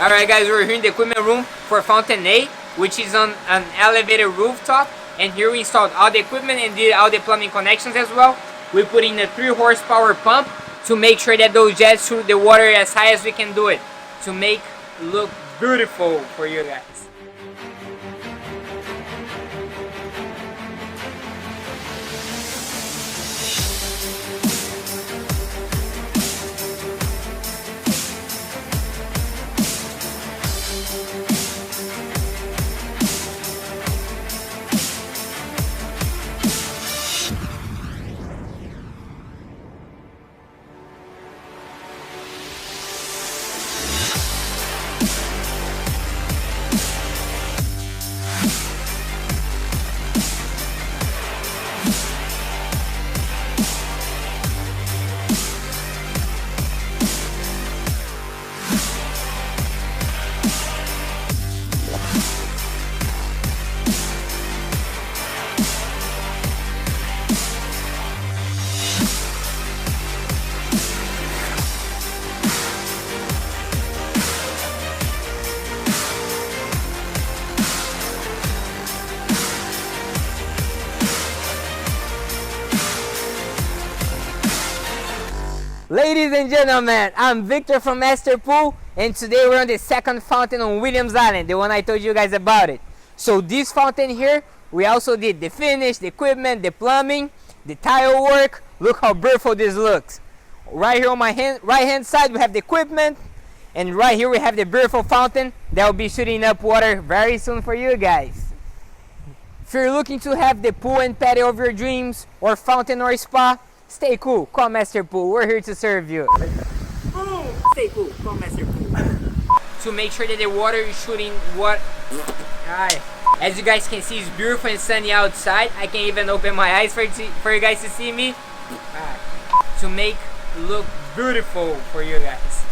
Alright guys, we're here in the equipment room for Fountain A, which is on an elevated rooftop. And here we installed all the equipment and did all the plumbing connections as well. We put in a 3 horsepower pump to make sure that those jets shoot the water as high as we can do it, to make it look beautiful for you guys. Ladies and gentlemen, I'm Victor from Master Pool, and today we're on the second fountain on Williams Island, the one I told you guys about it. So this fountain here, we also did the finish, the equipment, the plumbing, the tile work. Look how beautiful this looks. Right here on my right hand side we have the equipment, and right here we have the beautiful fountain that will be shooting up water very soon for you guys. If you're looking to have the pool and patio of your dreams, or fountain or spa, stay cool, call Master Pool. We're here to serve you. Stay cool, call Master Pool. To make sure that the water is shooting what? Alright. As you guys can see, it's beautiful and sunny outside. I can even open my eyes for you guys to see me. Alright. To make it look beautiful for you guys.